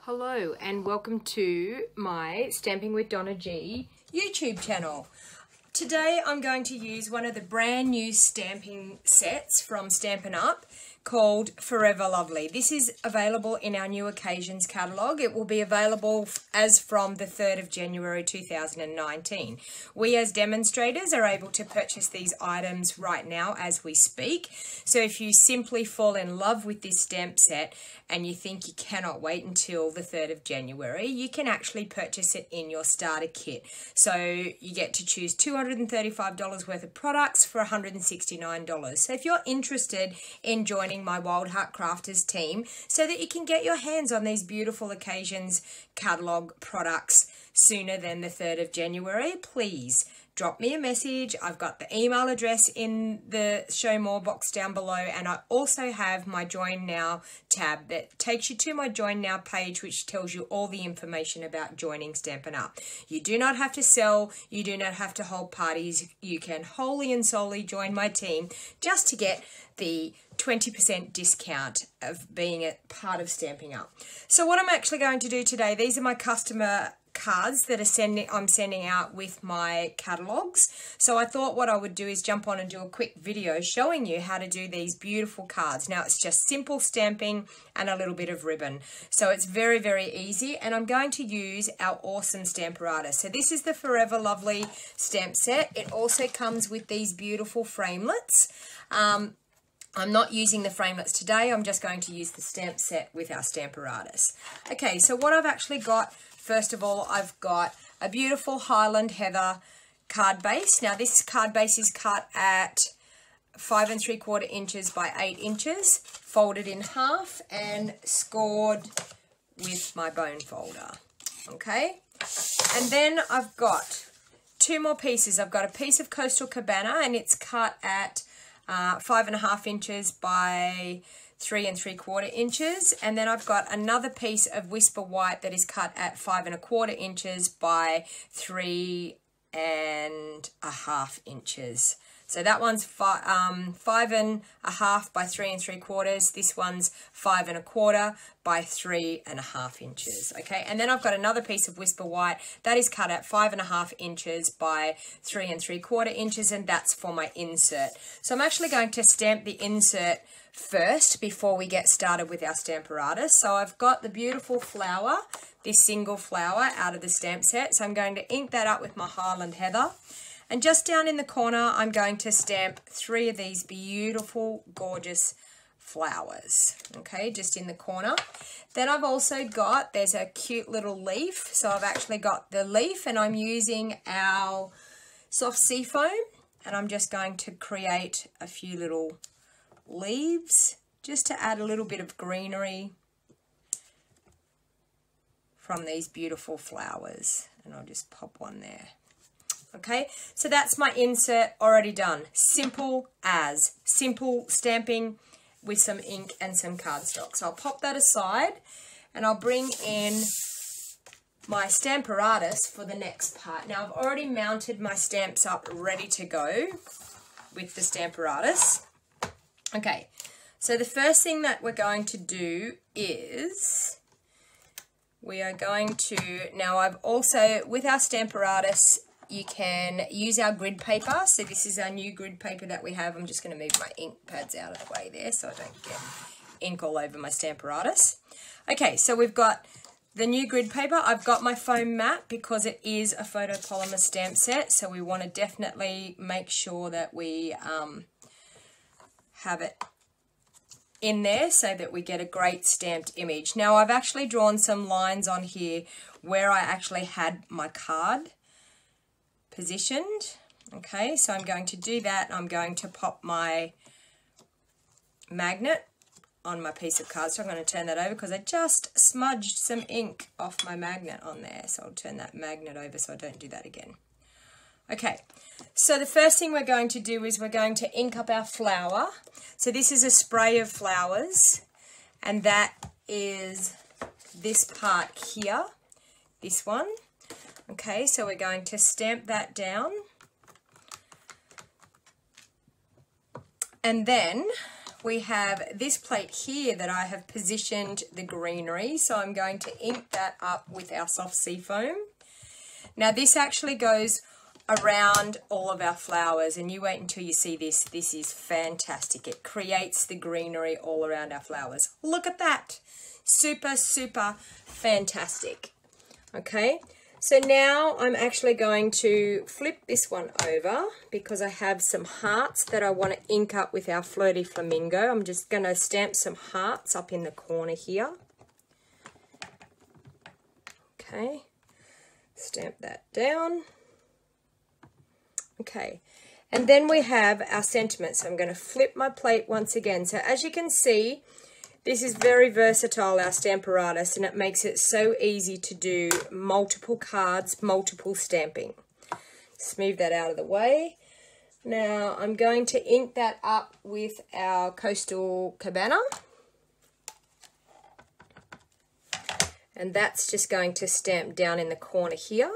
Hello and welcome to my Stamping with Donna G YouTube channel. Today I'm going to use one of the brand new stamping sets from Stampin' Up! Called Forever Lovely. This is available in our New Occasions catalogue. It will be available as from the 3rd of January 2019. We as demonstrators are able to purchase these items right now as we speak. So if you simply fall in love with this stamp set and you think you cannot wait until the 3rd of January, you can actually purchase it in your starter kit. So you get to choose $235 worth of products for $169. So if you're interested in joining my Wild Heart Crafters team so that you can get your hands on these beautiful occasions catalogue products sooner than the 3rd of January, please drop me a message. I've got the email address in the show more box down below, and I also have my Join Now tab that takes you to my Join Now page, which tells you all the information about joining Stampin' Up! You do not have to sell, you do not have to hold parties, you can wholly and solely join my team just to get the 20% discount of being a part of Stampin' Up! So what I'm actually going to do today, these are my customer cards that I'm sending out with my catalogs. So I thought what I would do is jump on and do a quick video showing you how to do these beautiful cards. Now it's just simple stamping and a little bit of ribbon. So it's very, very easy, and I'm going to use our awesome Stamparatus. So this is the Forever Lovely stamp set. It also comes with these beautiful framelets. I'm not using the framelets today. I'm just going to use the stamp set with our Stamparatus. Okay, so what I've actually got, first of all, I've got a beautiful Highland Heather card base. Now this card base is cut at 5 3/4 inches by 8 inches, folded in half and scored with my bone folder. Okay, and then I've got two more pieces. I've got a piece of Coastal Cabana, and it's cut at 5 1/2 inches by 3 3/4 inches, and then I've got another piece of Whisper White that is cut at 5 1/4 inches by 3 1/2 inches. So that one's 5 1/2 by 3 3/4. This one's 5 1/4 by 3 1/2 inches. Okay, and then I've got another piece of Whisper White that is cut at 5 1/2 inches by 3 3/4 inches, and that's for my insert. So I'm actually going to stamp the insert first before we get started with our Stamparatus. So I've got the beautiful flower, this single flower out of the stamp set. So I'm going to ink that up with my Highland Heather. And just down in the corner, I'm going to stamp 3 of these beautiful, gorgeous flowers. Okay, just in the corner. Then I've also got, there's a cute little leaf. So I've actually got the leaf, and I'm using our soft sea foam. And I'm just going to create a few little leaves just to add a little bit of greenery from these beautiful flowers. And I'll just pop one there. Okay, so that's my insert already done. Simple as. Simple stamping with some ink and some cardstock. So I'll pop that aside, and I'll bring in my Stamparatus for the next part. Now I've already mounted my stamps up ready to go with the Stamparatus. Okay, so the first thing that we're going to do is we are going to, now I've also, with our Stamparatus, you can use our grid paper. So this is our new grid paper that we have. I'm just going to move my ink pads out of the way there so I don't get ink all over my Stamparatus. Okay, so we've got the new grid paper. I've got my foam mat because it is a photopolymer stamp set. So we want to definitely make sure that we have it in there so that we get a great stamped image. Now I've actually drawn some lines on here where I actually had my card positioned. Okay, so I'm going to do that. I'm going to pop my magnet on my piece of card. So I'm going to turn that over because I just smudged some ink off my magnet on there. So I'll turn that magnet over so I don't do that again. Okay, so the first thing we're going to do is we're going to ink up our flower. So this is a spray of flowers, and that is this part here, this one. Okay, so we're going to stamp that down. And then we have this plate here that I have positioned the greenery. So I'm going to ink that up with our soft sea foam. Now this actually goes around all of our flowers, and you wait until you see this. This is fantastic. It creates the greenery all around our flowers. Look at that. Super, super fantastic. Okay, so now I'm actually going to flip this one over because I have some hearts that I want to ink up with our Flirty Flamingo. I'm just going to stamp some hearts up in the corner here. Okay, stamp that down. Okay, and then we have our sentiments. So I'm going to flip my plate once again. So as you can see, this is very versatile, our Stamparatus, and it makes it so easy to do multiple cards, multiple stamping. Just move that out of the way. Now I'm going to ink that up with our Coastal Cabana. And that's just going to stamp down in the corner here.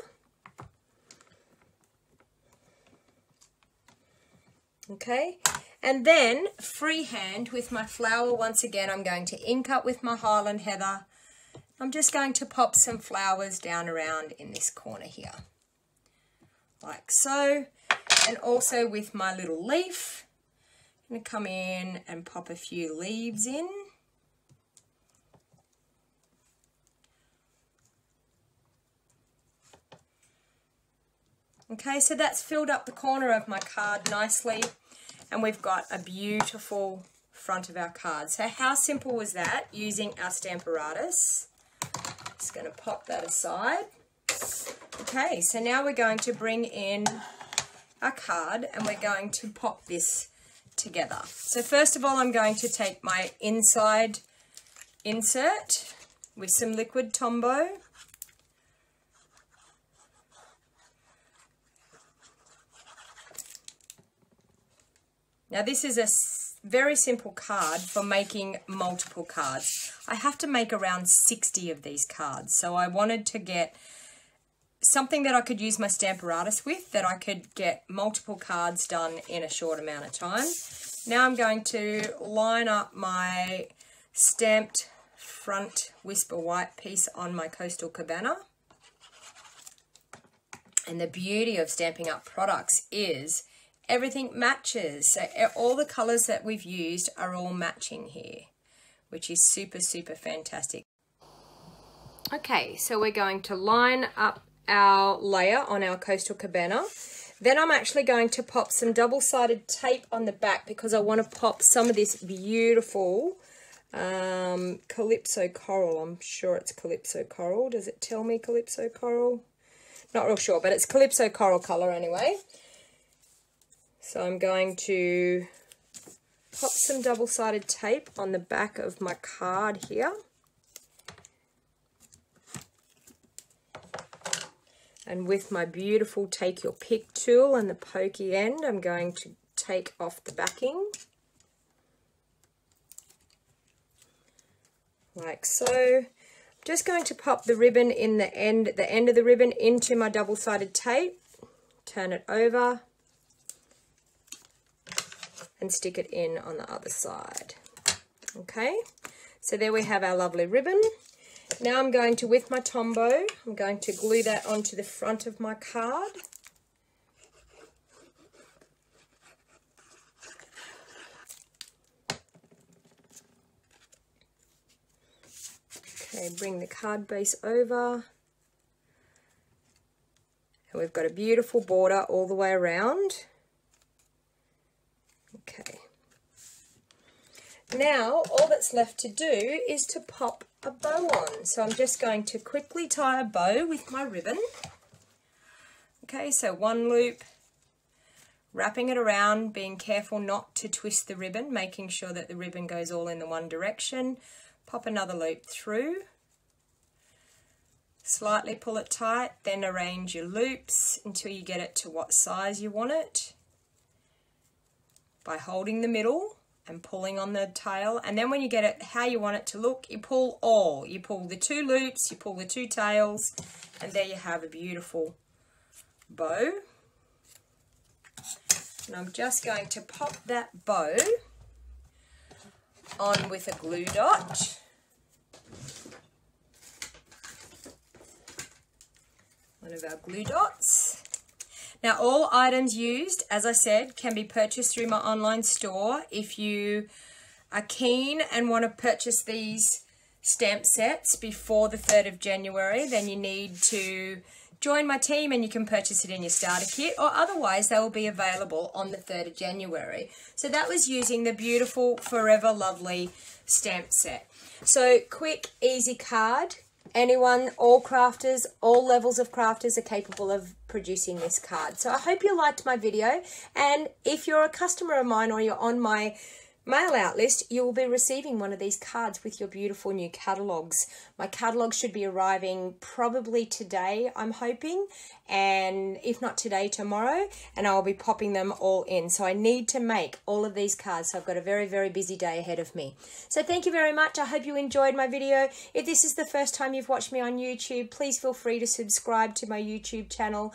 Okay, and then freehand with my flower once again, I'm going to ink up with my Highland Heather. I'm just going to pop some flowers down around in this corner here, like so. And also with my little leaf, I'm going to come in and pop a few leaves in. Okay, so that's filled up the corner of my card nicely, and we've got a beautiful front of our card. So how simple was that using our Stamparatus? Just going to pop that aside. Okay, so now we're going to bring in our card and we're going to pop this together. So first of all, I'm going to take my inside insert with some liquid Tombow. Now this is a very simple card for making multiple cards. I have to make around 60 of these cards, so I wanted to get something that I could use my Stamparatus with, that I could get multiple cards done in a short amount of time. Now I'm going to line up my stamped front Whisper White piece on my Coastal Cabana. And the beauty of Stampin' Up products is everything matches. So all the colours that we've used are all matching here, which is super, super fantastic. Okay, so we're going to line up our layer on our Coastal Cabana. Then I'm actually going to pop some double-sided tape on the back because I want to pop some of this beautiful Calypso Coral. I'm sure it's Calypso Coral. Does it tell me Calypso Coral? Not real sure, but it's Calypso Coral colour anyway. So I'm going to pop some double-sided tape on the back of my card here. And with my beautiful Take Your Pick tool and the pokey end, I'm going to take off the backing. Like so. I'm just going to pop the ribbon in the end of the ribbon into my double-sided tape. Turn it over. And stick it in on the other side. Okay, so there we have our lovely ribbon. Now I'm going to, with my Tombow, I'm going to glue that onto the front of my card. Okay, bring the card base over. And we've got a beautiful border all the way around. Okay, now all that's left to do is to pop a bow on. So I'm just going to quickly tie a bow with my ribbon. Okay, so one loop, wrapping it around, being careful not to twist the ribbon, making sure that the ribbon goes all in the one direction. Pop another loop through, slightly pull it tight, then arrange your loops until you get it to what size you want it, by holding the middle and pulling on the tail. And then when you get it how you want it to look, you pull all. You pull the two loops, you pull the two tails, and there you have a beautiful bow. And I'm just going to pop that bow on with a glue dot. One of our glue dots. Now all items used, as I said, can be purchased through my online store. If you are keen and want to purchase these stamp sets before the 3rd of January, then you need to join my team and you can purchase it in your starter kit, or otherwise they will be available on the 3rd of January. So that was using the beautiful Forever Lovely stamp set. So quick, easy card. Anyone, all crafters, all levels of crafters are capable of producing this card. So I hope you liked my video, and if you're a customer of mine or you're on my mail out list, you will be receiving one of these cards with your beautiful new catalogues. My catalogue should be arriving probably today, I'm hoping, and if not today, tomorrow, and I'll be popping them all in. So I need to make all of these cards, so I've got a very, very busy day ahead of me. So thank you very much. I hope you enjoyed my video. If this is the first time you've watched me on YouTube, please feel free to subscribe to my YouTube channel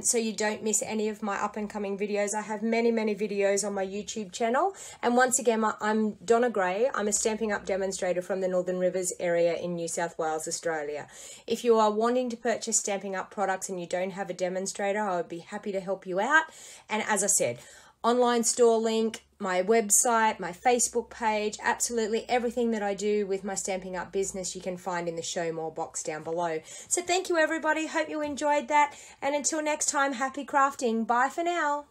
so you don't miss any of my up and coming videos. I have many, many videos on my YouTube channel, and once again, I'm Donna Gray. I'm a Stampin' Up demonstrator from the Northern Rivers area in New South Wales, Australia. If you are wanting to purchase Stampin' Up products and you don't have a demonstrator, I would be happy to help you out. And as I said, online store link, my website, my Facebook page, absolutely everything that I do with my Stampin' Up business you can find in the Show More box down below. So thank you everybody, hope you enjoyed that, and until next time, happy crafting. Bye for now.